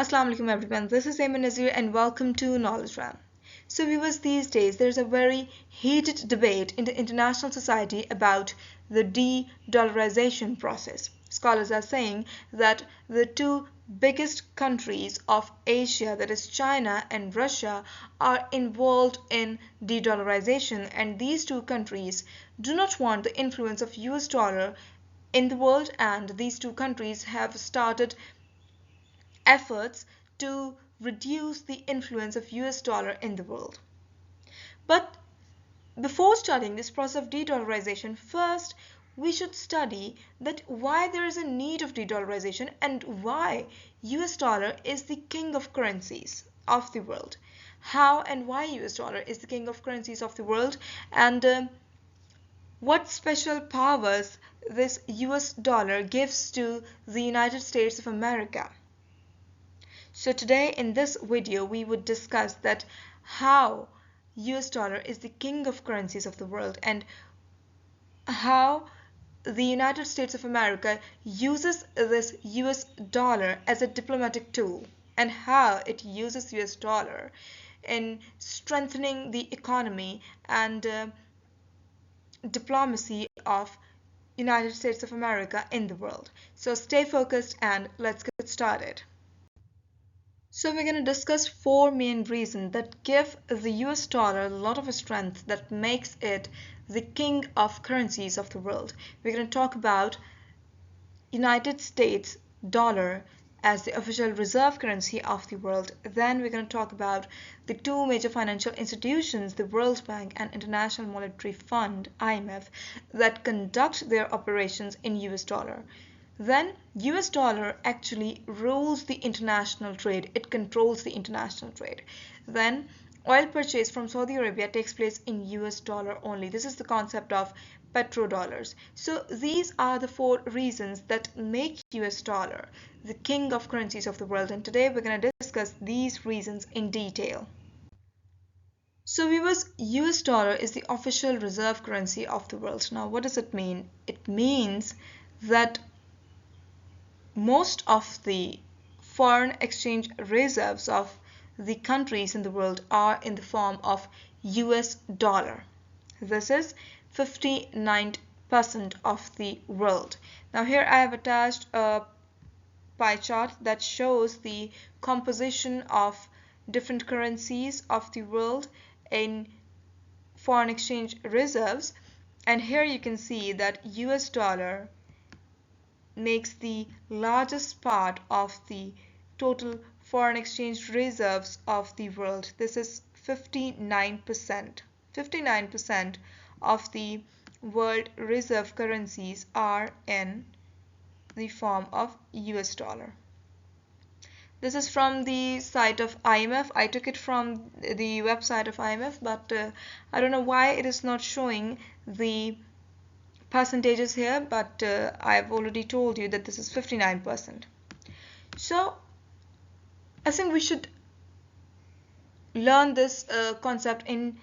Assalamu alaikum everyone, this is Ayman Nazir and welcome to Knowledge Ram. So viewers, these days there's a very heated debate in the international society about the de-dollarization process. Scholars are saying that the two biggest countries of Asia, that is China and Russia, are involved in de-dollarization, and these two countries do not want the influence of US dollar in the world, and these two countries have started efforts to reduce the influence of US dollar in the world. But before studying this process of de-dollarization, first we should study that why there is a need of de-dollarization and why US dollar is the king of currencies of the world. How and why US dollar is the king of currencies of the world, and what special powers this US dollar gives to the United States of America. So today in this video we would discuss that how US dollar is the king of currencies of the world and how the United States of America uses this US dollar as a diplomatic tool and how it uses US dollar in strengthening the economy and diplomacy of United States of America in the world. So stay focused and let's get started. So we're going to discuss four main reasons that give the US dollar a lot of strength that makes it the king of currencies of the world. We're going to talk about United States dollar as the official reserve currency of the world. Then we're going to talk about the two major financial institutions, the World Bank and International Monetary Fund, IMF, that conduct their operations in US dollar. Then US dollar actually rules the international trade. It controls the international trade. Then oil purchase from Saudi Arabia takes place in US dollar only. This is the concept of petrodollars. So these are the four reasons that make US dollar the king of currencies of the world, and today we're going to discuss these reasons in detail. So viewers, US dollar is the official reserve currency of the world. Now what does it mean? It means that most of the foreign exchange reserves of the countries in the world are in the form of US dollar. This is 59% of the world. Now here I have attached a pie chart that shows the composition of different currencies of the world in foreign exchange reserves, and here you can see that US dollar makes the largest part of the total foreign exchange reserves of the world. This is 59%. 59% of the world reserve currencies are in the form of US dollar. This is from the site of IMF. I took it from the website of IMF, but I don't know why it is not showing the percentages here, but I've already told you that this is 59%. So I think we should learn this concept in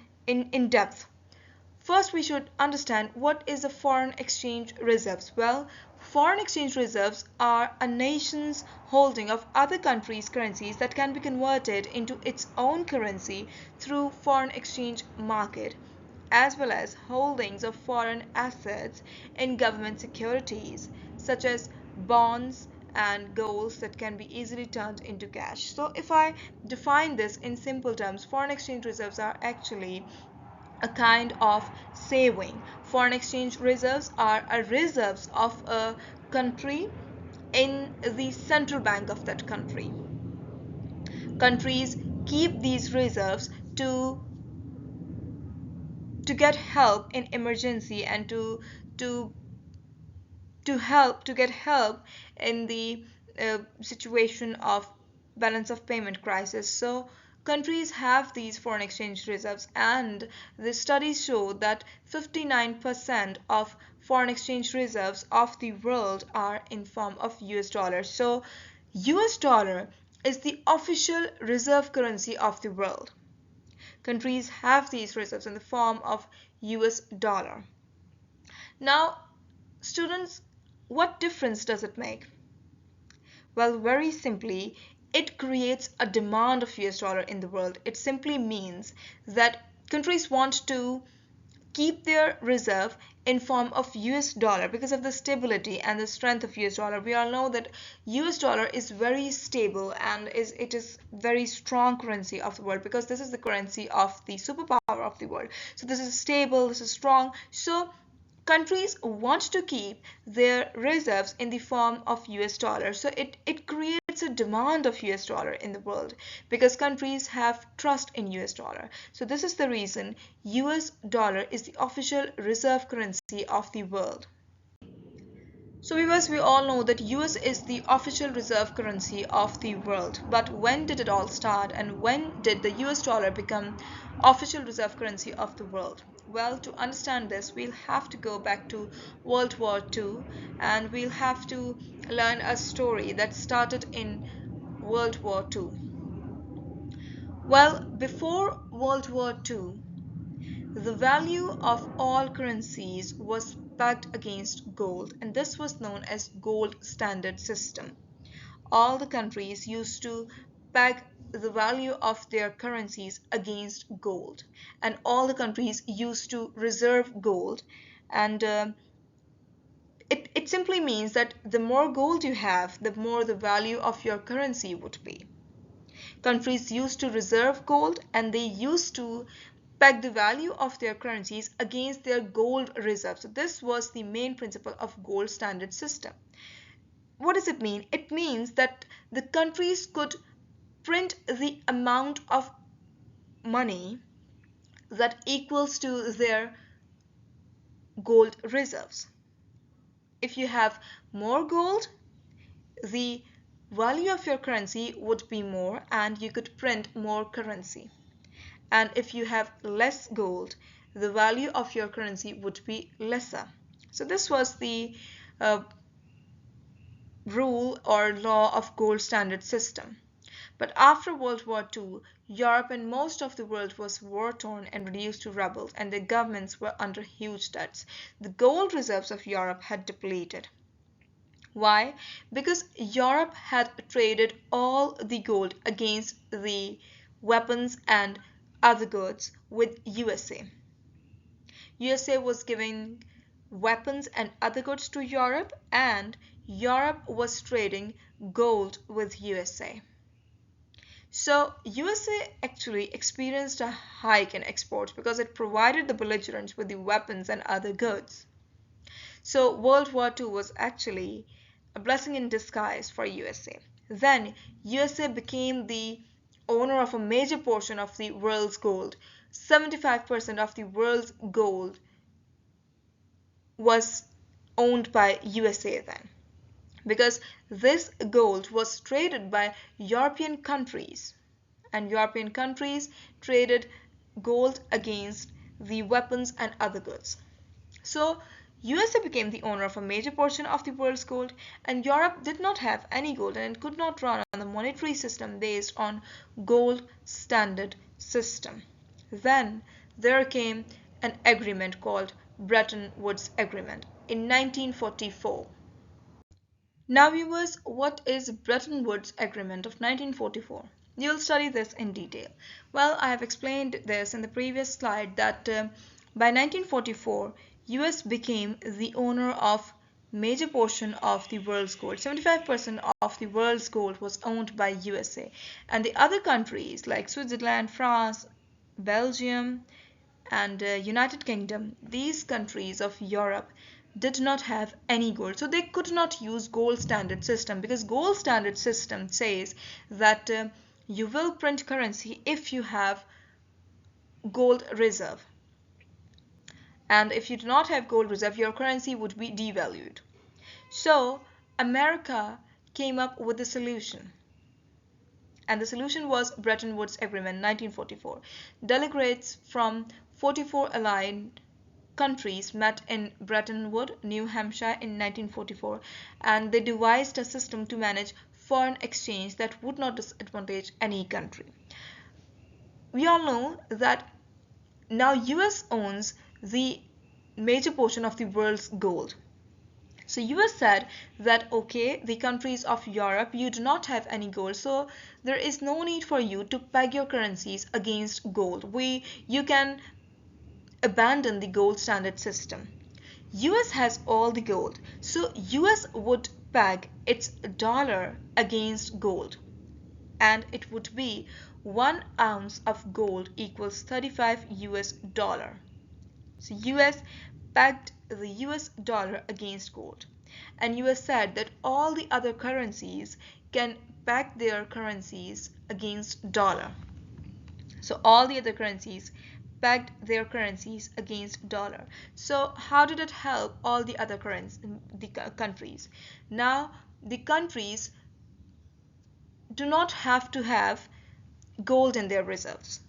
depth. First, we should understand what is a foreign exchange reserves. Well, foreign exchange reserves are a nation's holding of other countries' currencies that can be converted into its own currency through foreign exchange market, as well as holdings of foreign assets in government securities such as bonds and golds that can be easily turned into cash. So if I define this in simple terms, foreign exchange reserves are actually a kind of saving. Foreign exchange reserves are reserves of a country in the central bank of that country. Countries keep these reserves to get help in emergency and to get help in the situation of balance of payment crisis. So countries have these foreign exchange reserves, and the studies show that 59% of foreign exchange reserves of the world are in form of US dollars. So US dollar is the official reserve currency of the world. Countries have these reserves in the form of US dollar. Now, students, what difference does it make? Well, very simply, it creates a demand of US dollar in the world. It simply means that countries want to keep their reserve in form of US dollar because of the stability and the strength of US dollar. We all know that US dollar is very stable and it is very strong currency of the world because this is the currency of the superpower of the world. So this is stable, this is strong. So countries want to keep their reserves in the form of US dollar. So it creates a demand of US dollar in the world because countries have trust in US dollar. So this is the reason US dollar is the official reserve currency of the world. So viewers, we all know that US is the official reserve currency of the world. But when did it all start and when did the US dollar become official reserve currency of the world? Well, to understand this, we'll have to go back to World War II and we'll have to learn a story that started in World War II. Well, before World War II, the value of all currencies was pegged against gold, and this was known as gold standard system. All the countries used to peg the value of their currencies against gold, and all the countries used to reserve gold. And it simply means that the more gold you have, the more the value of your currency would be. Countries used to reserve gold and they used to peg the value of their currencies against their gold reserves. So this was the main principle of gold standard system. What does it mean? It means that the countries could print the amount of money that equals to their gold reserves. If you have more gold, the value of your currency would be more and you could print more currency. And if you have less gold, the value of your currency would be lesser. So this was the rule or law of gold standard system. But after World War II, Europe and most of the world was war-torn and reduced to rubble, and their governments were under huge debts. The gold reserves of Europe had depleted. Why? Because Europe had traded all the gold against the weapons and other goods with USA. USA was giving weapons and other goods to Europe, and Europe was trading gold with USA. So USA actually experienced a hike in exports because it provided the belligerents with the weapons and other goods. So World War II was actually a blessing in disguise for USA. Then USA became the owner of a major portion of the world's gold. 75% of the world's gold was owned by USA then, because this gold was traded by European countries, and European countries traded gold against the weapons and other goods. So USA became the owner of a major portion of the world's gold, and Europe did not have any gold and it could not run on the monetary system based on gold standard system. Then there came an agreement called Bretton Woods Agreement in 1944. Now viewers, what is Bretton Woods Agreement of 1944? You'll study this in detail. Well, I have explained this in the previous slide that by 1944, US became the owner of major portion of the world's gold. 75% of the world's gold was owned by USA, and the other countries like Switzerland, France, Belgium, and United Kingdom, these countries of Europe did not have any gold, so they could not use gold standard system, because gold standard system says that you will print currency if you have gold reserve, and if you do not have gold reserve, your currency would be devalued. So America came up with a solution, and the solution was Bretton Woods Agreement 1944. Delegates from 44 allied countries met in Bretton Woods, New Hampshire in 1944, and they devised a system to manage foreign exchange that would not disadvantage any country. We all know that now US owns the major portion of the world's gold, So US said that, okay, the countries of Europe, you do not have any gold, so there is no need for you to peg your currencies against gold. You can abandon the gold standard system. US has all the gold, so US would peg its dollar against gold, and it would be 1 ounce of gold equals 35 US dollar. So US pegged the US dollar against gold, and US said that all the other currencies can peg their currencies against dollar. So all the other currencies pegged their currencies against dollar. So how did it help all the other countries? Now the countries do not have to have gold in their reserves,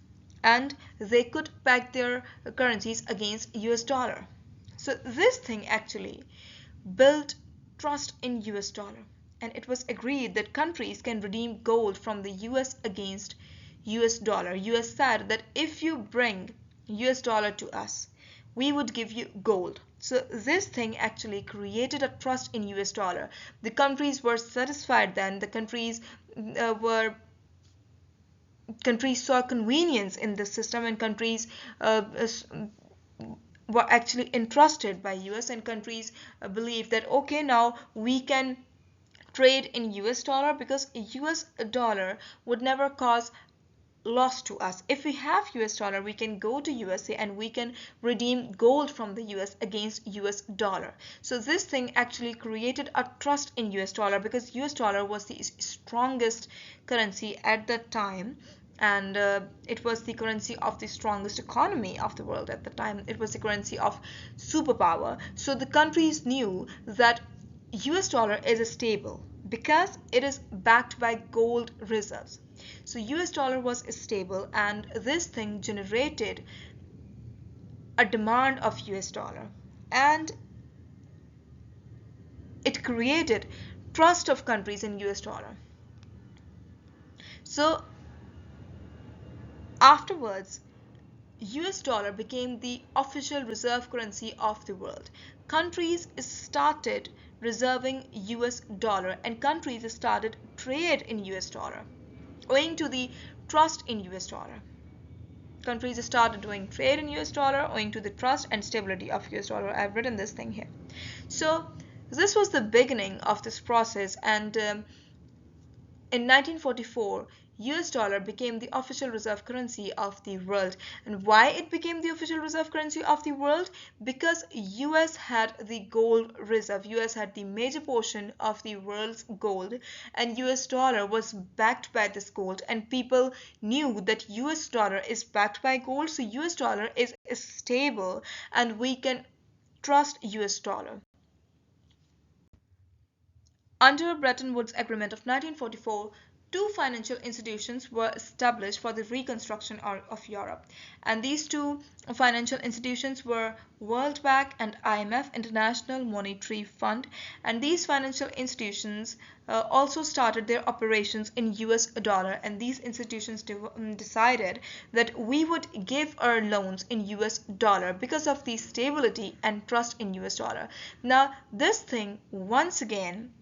and they could peg their currencies against US dollar. So this thing actually built trust in US dollar, and it was agreed that countries can redeem gold from the US against US dollar. US said that if you bring US dollar to us, we would give you gold. So this thing actually created a trust in US dollar. The countries were satisfied then. The countries saw convenience in the system, and countries were actually entrusted by US, and countries believed that, okay, now we can trade in US dollar because US dollar would never cause loss to us. If we have US dollar, we can go to USA and we can redeem gold from the US against US dollar. So this thing actually created a trust in US dollar, because US dollar was the strongest currency at that time, and it was the currency of the strongest economy of the world at the time. It was the currency of superpower. So the countries knew that US dollar is stable because it is backed by gold reserves. So US dollar was stable, and this thing generated a demand of US dollar, and it created trust of countries in US dollar. So afterwards, US dollar became the official reserve currency of the world. Countries started reserving US dollar, and countries started trade in US dollar owing to the trust in US dollar. Countries started doing trade in US dollar owing to the trust and stability of US dollar. I've written this thing here. So this was the beginning of this process, and in 1944, US dollar became the official reserve currency of the world. And why it became the official reserve currency of the world? Because US had the gold reserve. US had the major portion of the world's gold, and US dollar was backed by this gold, and people knew that US dollar is backed by gold, so US dollar is stable and we can trust US dollar. Under Bretton Woods Agreement of 1944, two financial institutions were established for the reconstruction of Europe, and these two financial institutions were World Bank and IMF, International Monetary Fund, and these financial institutions also started their operations in US dollar, and these institutions decided that we would give our loans in US dollar because of the stability and trust in US dollar. Now this thing once again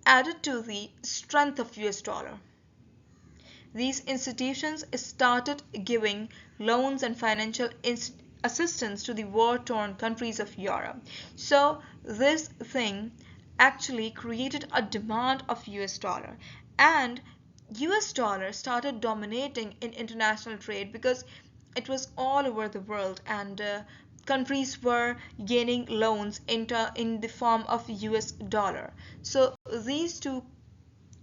added to the strength of US dollar. These institutions started giving loans and financial assistance to the war-torn countries of Europe. So this thing actually created a demand of US dollar, and US dollar started dominating in international trade because it was all over the world, and countries were gaining loans in the form of US dollar. So these two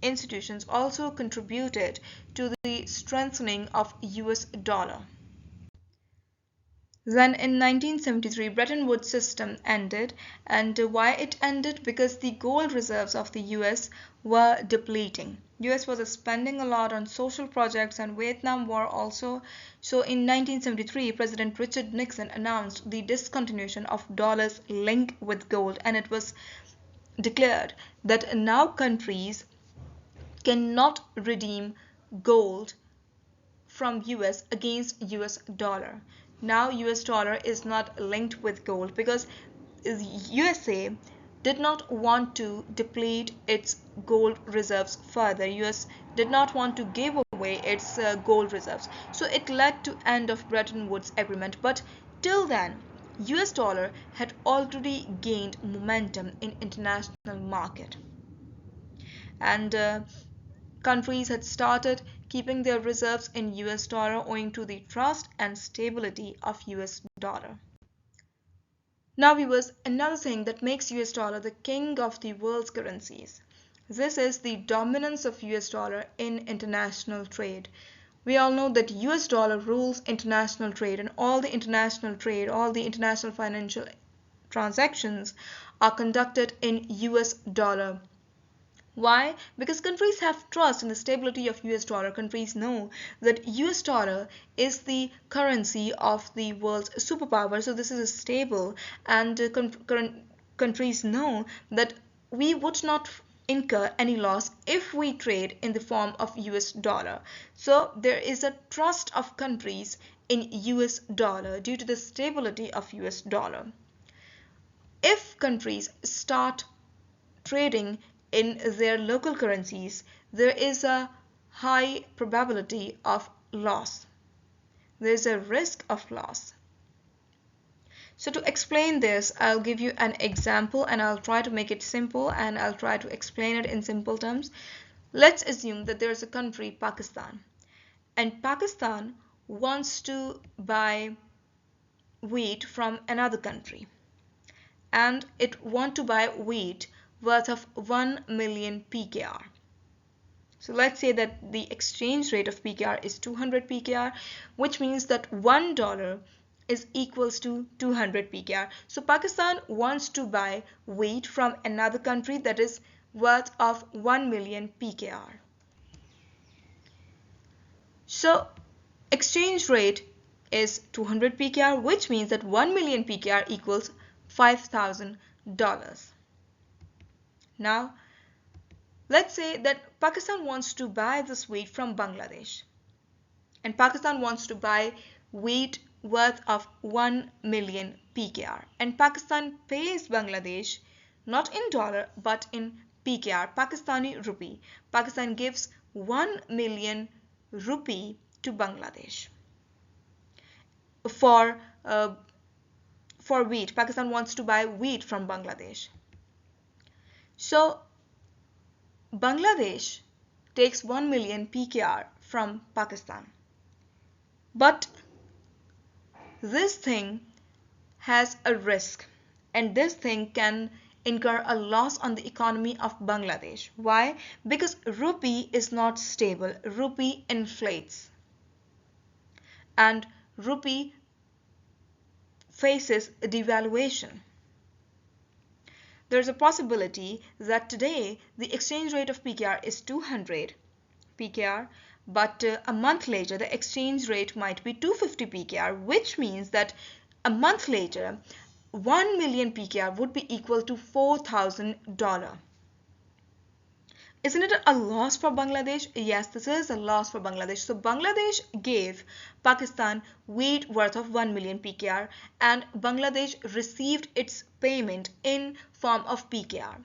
institutions also contributed to the strengthening of US dollar. Then in 1973, Bretton Woods system ended, and why it ended? Because the gold reserves of the US were depleting. US was spending a lot on social projects and Vietnam War also. So in 1973, President Richard Nixon announced the discontinuation of dollars linked with gold, and it was declared that now countries cannot redeem gold from US against US dollar. Now US dollar is not linked with gold because USA did not want to deplete its gold reserves further. US did not want to give away its gold reserves. So it led to end of Bretton Woods agreement. But till then, US dollar had already gained momentum in international market. And countries had started keeping their reserves in US dollar owing to the trust and stability of US dollar. Now viewers, another thing that makes US dollar the king of the world's currencies. This is the dominance of US dollar in international trade. We all know that US dollar rules international trade, and all the international trade, all the international financial transactions are conducted in US dollar. Why? Because countries have trust in the stability of US dollar. Countries know that US dollar is the currency of the world's superpower. So this is stable, and countries know that we would not incur any loss if we trade in the form of US dollar. So there is a trust of countries in US dollar due to the stability of US dollar. If countries start trading in their local currencies, there is a high probability of loss. There is a risk of loss. So to explain this, I'll give you an example, and I'll try to make it simple, and I'll try to explain it in simple terms. Let's assume that there's a country, Pakistan, and Pakistan wants to buy wheat from another country, and it wants to buy wheat worth of 1 million PKR. So let's say that the exchange rate of PKR is 200 PKR, which means that $1 is equals to 200 PKR. So Pakistan wants to buy wheat from another country that is worth of 1 million PKR. So exchange rate is 200 PKR, which means that 1 million PKR equals $5,000. Now, let's say that Pakistan wants to buy this wheat from Bangladesh, and Pakistan wants to buy wheat worth of 1 million PKR, and Pakistan pays Bangladesh not in dollar but in PKR, Pakistani rupee. Pakistan gives 1 million rupee to Bangladesh for wheat. Pakistan wants to buy wheat from Bangladesh. So Bangladesh takes 1 million PKR from Pakistan. But this thing has a risk, and this thing can incur a loss on the economy of Bangladesh. Why? Because rupee is not stable. Rupee inflates, and rupee faces devaluation. There's a possibility that today the exchange rate of PKR is 200 PKR, but a month later the exchange rate might be 250 PKR, which means that a month later 1 million PKR would be equal to $4,000. Isn't it a loss for Bangladesh? Yes, this is a loss for Bangladesh. So Bangladesh gave Pakistan wheat worth of 1 million PKR, and Bangladesh received its payment in form of PKR.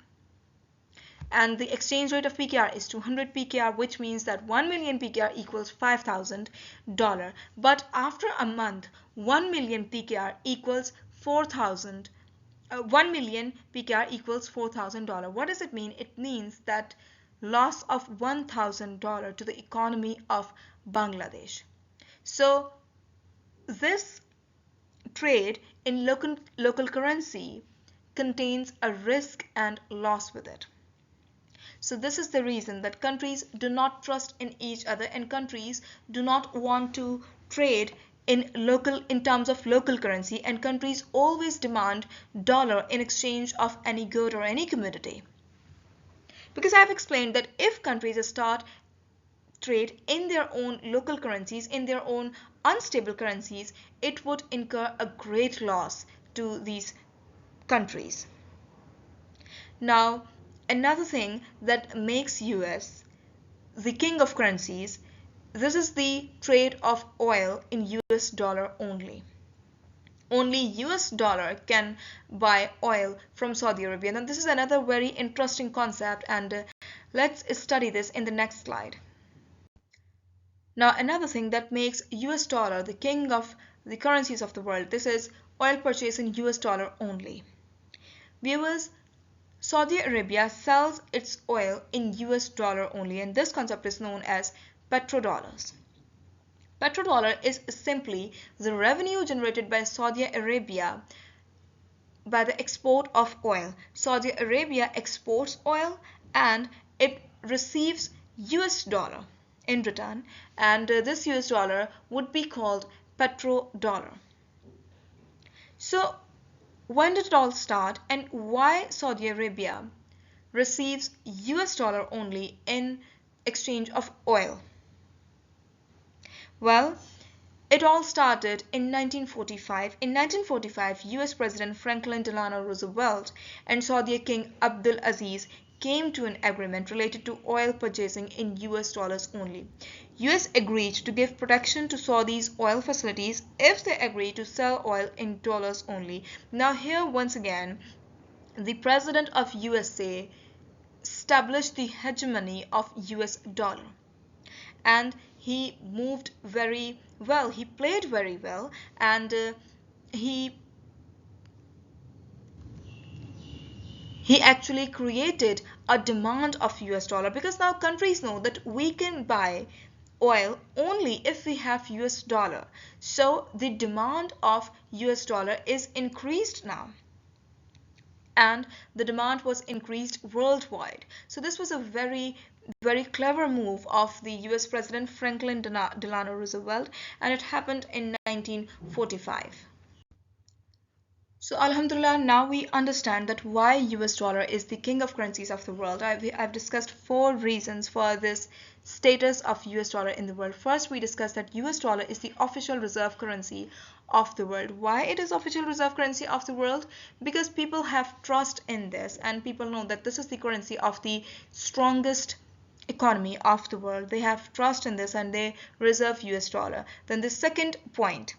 And the exchange rate of PKR is 200 PKR, which means that 1 million PKR equals $5,000. But after a month, 1 million PKR equals 4,000. 1 million PKR equals $4,000. What does it mean? It means that loss of $1,000 to the economy of Bangladesh. So this trade in local currency contains a risk and loss with it. So this is the reason that countries do not trust in each other, and countries do not want to trade in terms of local currency, and countries always demand dollar in exchange of any good or any commodity. Because I have explained that if countries start trade in their own local currencies, in their own unstable currencies, it would incur a great loss to these countries. Now, another thing that makes US the king of currencies, this is the trade of oil in US dollar only. Only US dollar can buy oil from Saudi Arabia. Now this is another very interesting concept, and let's study this in the next slide. Now another thing that makes US dollar the king of the currencies of the world, this is oil purchase in US dollar only. Viewers, Saudi Arabia sells its oil in US dollar only, and this concept is known as petrodollars. Petrodollar is simply the revenue generated by Saudi Arabia by the export of oil. Saudi Arabia exports oil and it receives US dollar in return, and this US dollar would be called petrodollar. So when did it all start, and why Saudi Arabia receives US dollar only in exchange of oil? Well, it all started in 1945. In 1945, US President Franklin Delano Roosevelt and Saudi King Abdul Aziz came to an agreement related to oil purchasing in US dollars only. US agreed to give protection to Saudi's oil facilities if they agree to sell oil in dollars only. Now here once again, the President of USA established the hegemony of US dollar, and he moved very well, he played very well, and he actually created a demand of US dollar, because now countries know that we can buy oil only if we have US dollar. So the demand of US dollar is increased now, and the demand was increased worldwide. So this was a very clever move of the US President Franklin Delano Roosevelt, and it happened in 1945. So Alhamdulillah, now we understand that why US dollar is the king of currencies of the world. I've discussed 4 reasons for this status of US dollar in the world. First, we discussed that US dollar is the official reserve currency of the world. Why it is official reserve currency of the world? Because people have trust in this, and people know that this is the currency of the strongest economy of the world. They have trust in this and they reserve US dollar. Then the second point,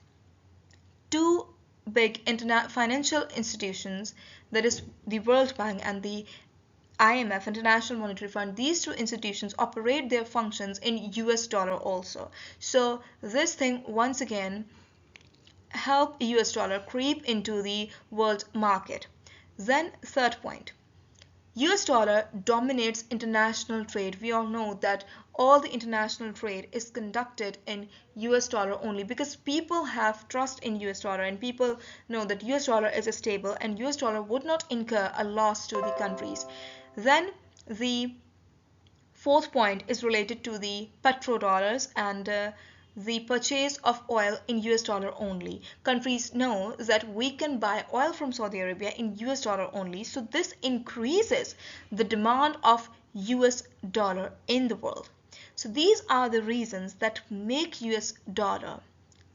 2 big financial institutions, that is the World Bank and the IMF, International Monetary Fund, these 2 institutions operate their functions in US dollar also. So this thing once again help US dollar creep into the world market. Then third point, US dollar dominates international trade. We all know that all the international trade is conducted in US dollar only, because people have trust in US dollar and people know that US dollar is stable and US dollar would not incur a loss to the countries. Then the fourth point is related to the petrodollars and the purchase of oil in US dollar only. Countries know that we can buy oil from Saudi Arabia in US dollar only, so this increases the demand of US dollar in the world. So these are the reasons that make US dollar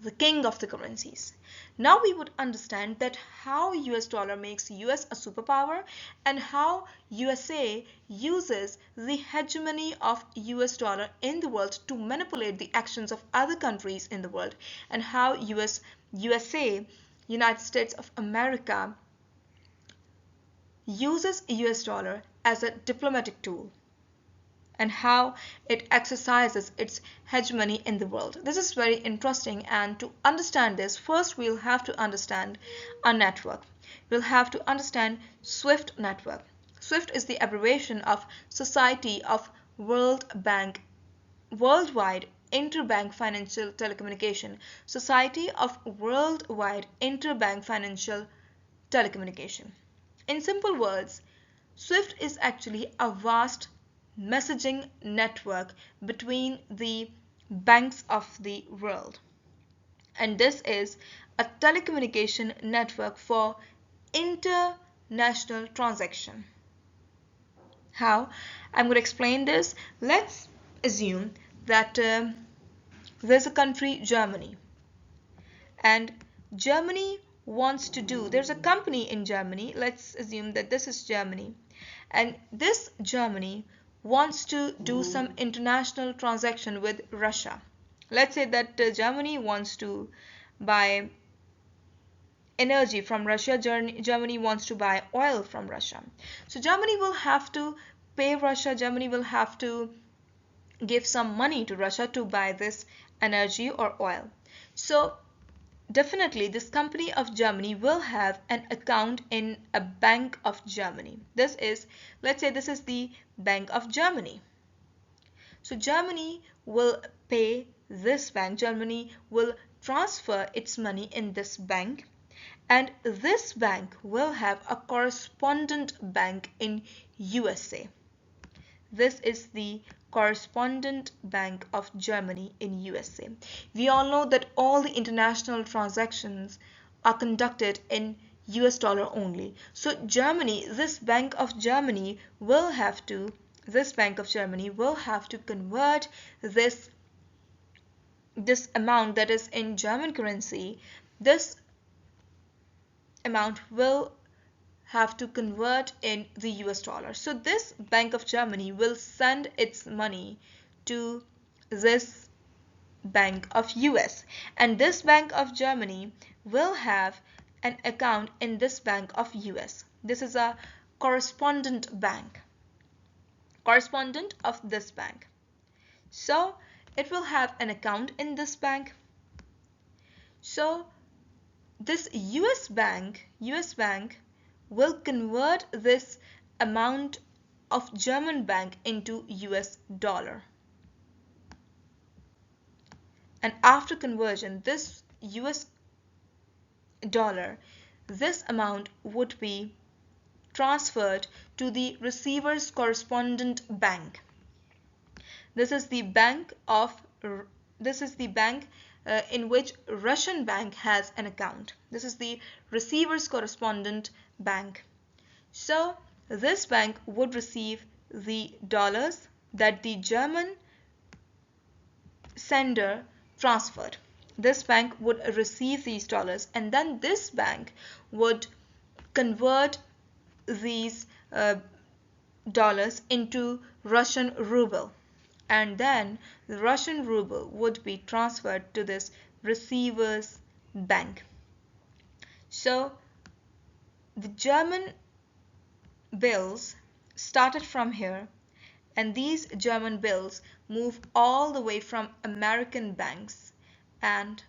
the king of the currencies. Now we would understand that how US dollar makes US a superpower, and how USA uses the hegemony of US dollar in the world to manipulate the actions of other countries in the world, and how USA, United States of America, uses US dollar as a diplomatic tool, and how it exercises its hegemony in the world. This is very interesting, and to understand this, first we'll have to understand a network. We'll have to understand SWIFT network. SWIFT is the abbreviation of Society of Worldwide Interbank Financial Telecommunication. Society of Worldwide Interbank Financial Telecommunication. In simple words, SWIFT is actually a vast messaging network between the banks of the world, and this is a telecommunication network for international transaction. How? I'm going to explain this. Let's assume that there's a country, Germany, and Germany wants to do, there's a company in Germany, let's assume that this is Germany, and this Germany wants to do some international transaction with Russia. Let's say that Germany wants to buy energy from Russia. Germany wants to buy oil from Russia. So Germany will have to pay Russia. Germany will have to give some money to Russia to buy this energy or oil. So definitely this company of Germany will have an account in a Bank of Germany. This is, let's say this is the Bank of Germany. So Germany will pay this bank. Germany will transfer its money in this bank, and this bank will have a correspondent bank in USA. This is the correspondent bank of Germany in USA. We all know that all the international transactions are conducted in US dollar only. So Germany, this Bank of Germany will have to convert this amount that is in German currency. This amount will have to convert in the US dollar. So this Bank of Germany will send its money to this Bank of US, and this Bank of Germany will have an account in this Bank of US. This is a correspondent of this bank. So it will have an account in this bank. So this US bank will convert this amount of German bank into US dollar. And after conversion, this US dollar, this amount would be transferred to the receiver's correspondent bank. This is the bank in which Russian bank has an account. This is the receiver's correspondent bank. So this bank would receive the dollars that the German sender transferred. This bank would receive these dollars, and then this bank would convert these dollars into Russian ruble, and then the Russian ruble would be transferred to this receiver's bank. So the German bills started from here, and these German bills move all the way from American banks, and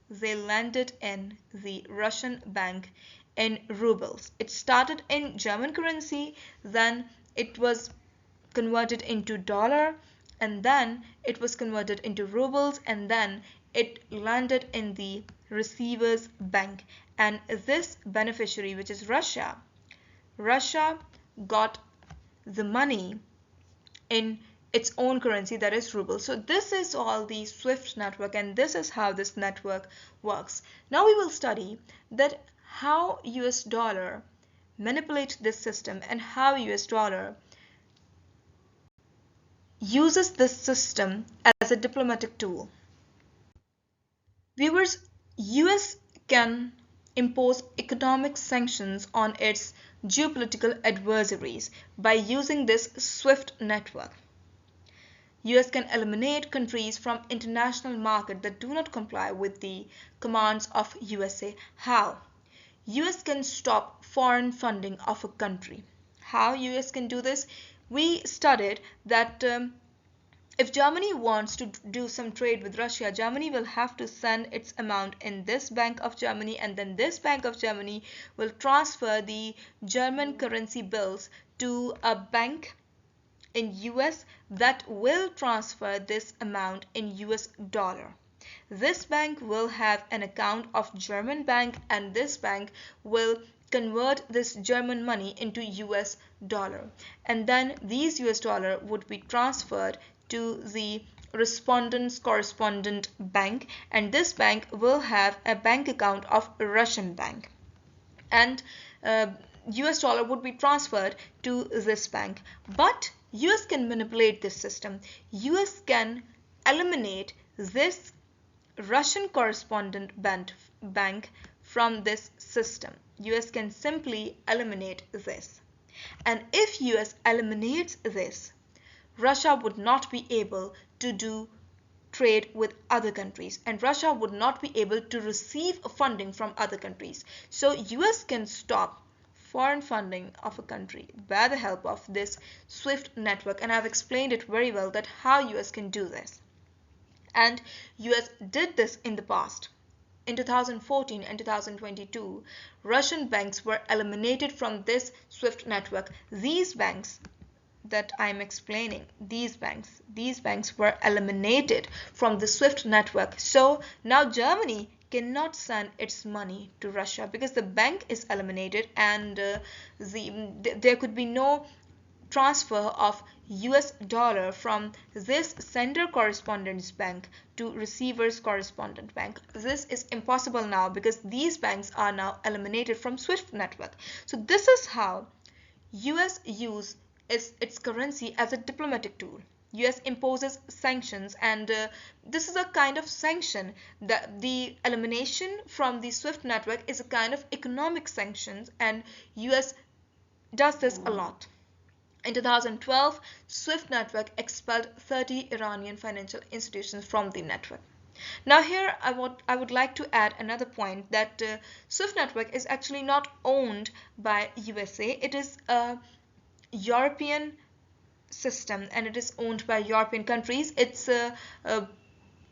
they landed in the Russian bank in rubles. It started in German currency, then it was converted into dollar, and then it was converted into rubles, and then it landed in the receiver's bank. And this beneficiary, which is Russia got the money in its own currency, that is ruble. So this is all the SWIFT network, and this is how this network works. Now we will study that how US dollar manipulates this system and how US dollar uses this system as a diplomatic tool. Viewers, US can impose economic sanctions on its geopolitical adversaries by using this SWIFT network. US can eliminate countries from international market that do not comply with the commands of USA. How? US can stop foreign funding of a country. How US can do this? We studied that if Germany wants to do some trade with Russia, Germany will have to send its amount in this Bank of Germany, and then this Bank of Germany will transfer the German currency bills to a bank in US that will transfer this amount in US dollar. This bank will have an account of German bank, and this bank will convert this German money into US dollar, and then these US dollar would be transferred to the respondent's correspondent bank, and this bank will have a bank account of Russian bank, and US dollar would be transferred to this bank. But US can manipulate this system. US can eliminate this Russian correspondent bank from this system. US can simply eliminate this. And if US eliminates this, Russia would not be able to do trade with other countries, and Russia would not be able to receive funding from other countries. So US can stop foreign funding of a country by the help of this SWIFT network, and I've explained it very well that how US can do this. And US did this in the past. In 2014 and 2022, Russian banks were eliminated from this SWIFT network. These banks that I'm explaining, these banks were eliminated from the SWIFT network. So now Germany cannot send its money to Russia because the bank is eliminated, and there could be no transfer of US dollar from this sender correspondent bank to receiver's correspondent bank. This is impossible now because these banks are now eliminated from SWIFT network. So this is how US use its currency as a diplomatic tool. US imposes sanctions, and this is a kind of sanction. That the elimination from the SWIFT network is a kind of economic sanctions, and US does this a lot. In 2012, SWIFT network expelled 30 Iranian financial institutions from the network. Now here I would like to add another point, that SWIFT network is actually not owned by USA. It is a European system, and it is owned by European countries. Its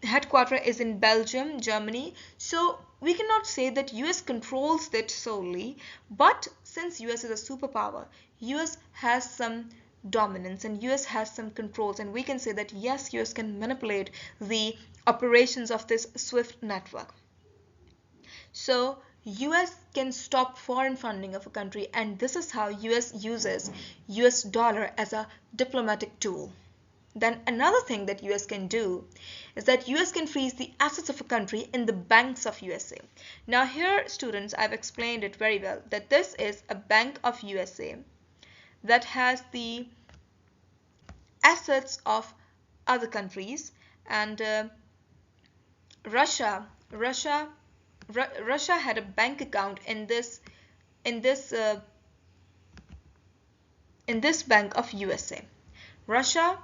headquarters is in Belgium, Germany. So we cannot say that US controls it solely, but since US is a superpower, US has some dominance and US has some controls, and we can say that yes, US can manipulate the operations of this SWIFT network. So US can stop foreign funding of a country, and this is how US uses US dollar as a diplomatic tool. Then another thing that US can do is that US can freeze the assets of a country in the banks of USA. Now here, students, I've explained it very well that this is a bank of USA that has the assets of other countries, and Russia had a bank account in this bank of USA. Russia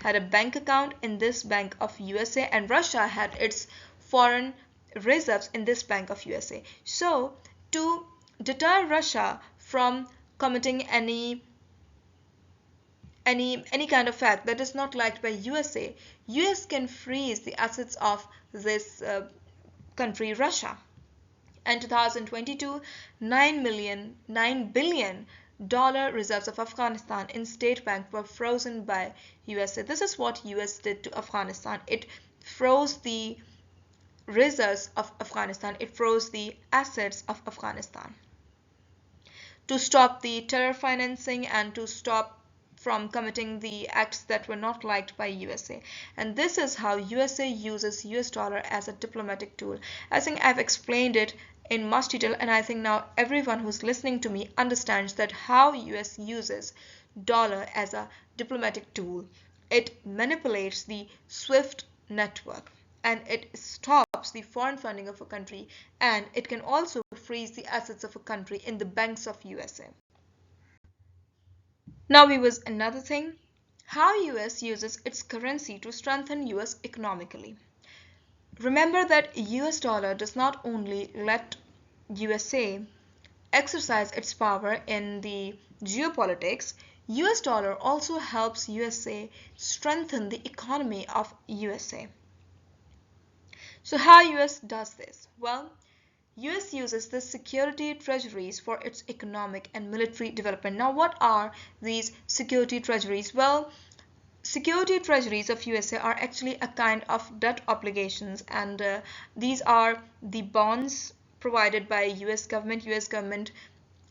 had a bank account in this bank of USA, and Russia had its foreign reserves in this bank of USA. So to deter Russia from committing any kind of act that is not liked by USA, US can freeze the assets of this country, Russia. In 2022, $9 billion reserves of Afghanistan in state bank were frozen by USA. This is what US did to Afghanistan. It froze the reserves of Afghanistan. It froze the assets of Afghanistan to stop the terror financing and to stop from committing the acts that were not liked by USA. And this is how USA uses US dollar as a diplomatic tool. I think I've explained it in much detail, and I think now everyone who's listening to me understands that how US uses dollar as a diplomatic tool. It manipulates the SWIFT network, and it stops the foreign funding of a country, and it can also freeze the assets of a country in the banks of USA. Now viewers, another thing, how US uses its currency to strengthen US economically. Remember that US dollar does not only let USA exercise its power in the geopolitics, US dollar also helps USA strengthen the economy of USA. So how US does this? Well, US uses the security treasuries for its economic and military development. Now what are these security treasuries? Well, security treasuries of USA are actually a kind of debt obligations, and these are the bonds provided by US government. US government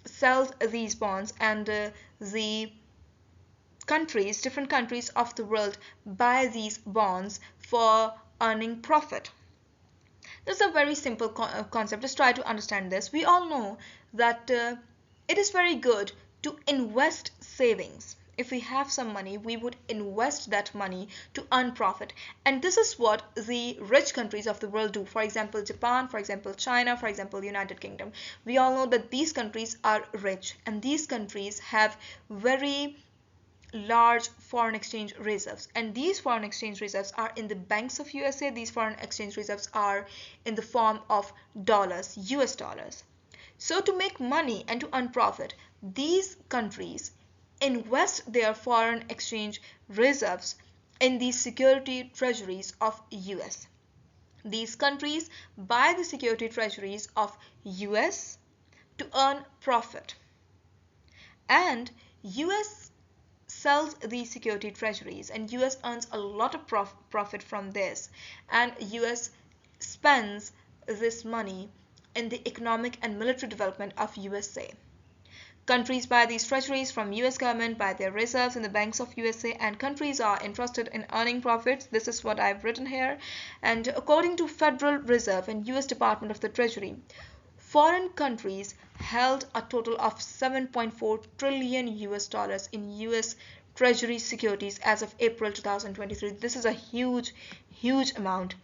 sells these bonds, and the countries, different countries of the world buy these bonds for earning profit. This is a very simple concept. Just try to understand this. We all know that it is very good to invest savings. If we have some money, we would invest that money to earn profit. And this is what the rich countries of the world do. For example, Japan, for example, China, for example, United Kingdom. We all know that these countries are rich, and these countries have very large foreign exchange reserves, and these foreign exchange reserves are in the banks of USA. These foreign exchange reserves are in the form of dollars, US dollars. So to make money and to earn profit, these countries invest their foreign exchange reserves in the security treasuries of US. These countries buy the security treasuries of US to earn profit, and US sells these security treasuries, and US earns a lot of profit from this, and US spends this money in the economic and military development of USA. Countries buy these treasuries from US government, buy their reserves in the banks of USA, and countries are interested in earning profits. This is what I've written here. And according to Federal Reserve and US Department of the Treasury, foreign countries held a total of 7.4 trillion US dollars in US Treasury securities as of April 2023. This is a huge amount.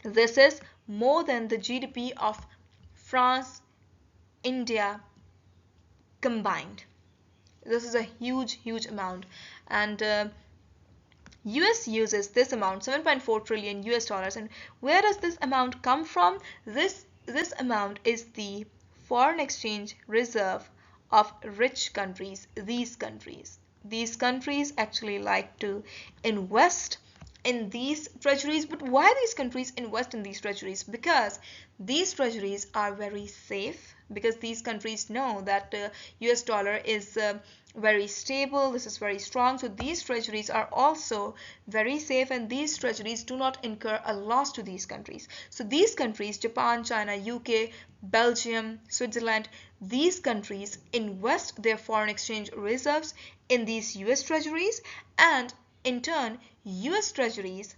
This is more than the GDP of France, India combined. This is a huge amount, and US uses this amount, 7.4 trillion US dollars. And where does this amount come from? This amount is the foreign exchange reserve of rich countries. These countries actually like to invest in these treasuries. But why these countries invest in these treasuries? Because these treasuries are very safe, because these countries know that the US dollar is very stable, this is very strong. So these treasuries are also very safe, and these treasuries do not incur a loss to these countries. So these countries, Japan, China, UK, Belgium, Switzerland, these countries invest their foreign exchange reserves in these US treasuries, and in turn US treasuries,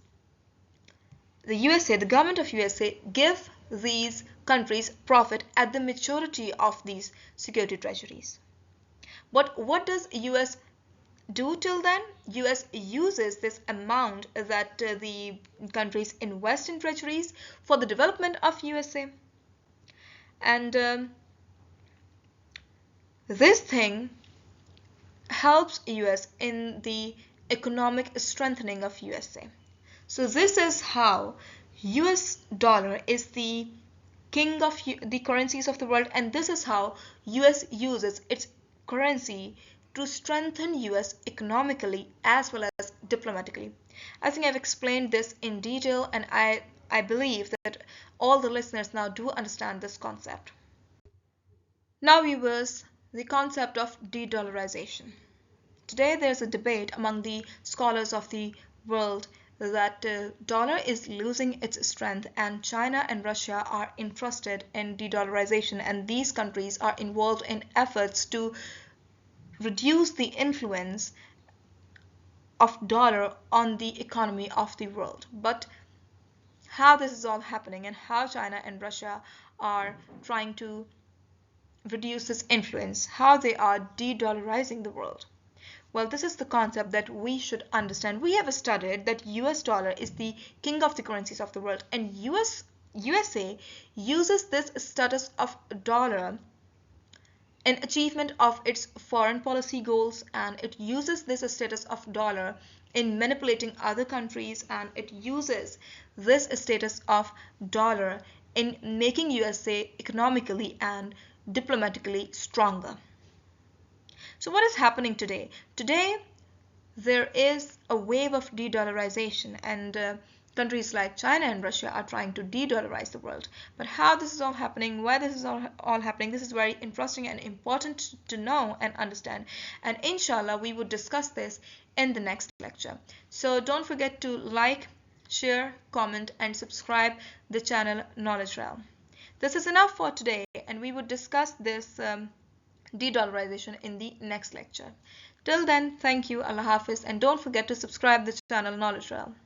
the USA, the government of USA, give these countries profit at the maturity of these security treasuries. But what does US do till then? US uses this amount that the countries invest in treasuries for the development of USA, and this thing helps US in the economic strengthening of USA. So this is how US dollar is the king of the currencies of the world, and this is how US uses its currency to strengthen US economically as well as diplomatically. I think I've explained this in detail, and I believe that all the listeners now do understand this concept. Now viewers, the concept of de-dollarization. Today there's a debate among the scholars of the world that dollar is losing its strength, and China and Russia are interested in de-dollarization, and these countries are involved in efforts to reduce the influence of dollar on the economy of the world. But how this is all happening, and how China and Russia are trying to reduce this influence, how they are de-dollarizing the world. Well, this is the concept that we should understand. We have studied that US dollar is the king of the currencies of the world, and USA uses this status of dollar in achievement of its foreign policy goals, and it uses this status of dollar in manipulating other countries, and it uses this status of dollar in making USA economically and diplomatically stronger. So what is happening today? Today there is a wave of de-dollarization, and countries like China and Russia are trying to de-dollarize the world. But how this is all happening, why this is all happening, this is very interesting and important to know and understand. And inshallah, we would discuss this in the next lecture. So don't forget to like, share, comment, and subscribe the channel Knowledge Realm. This is enough for today, and we would discuss this de-dollarization in the next lecture. Till then, thank you, Allah Hafiz, and don't forget to subscribe the channel Knowledge Realm.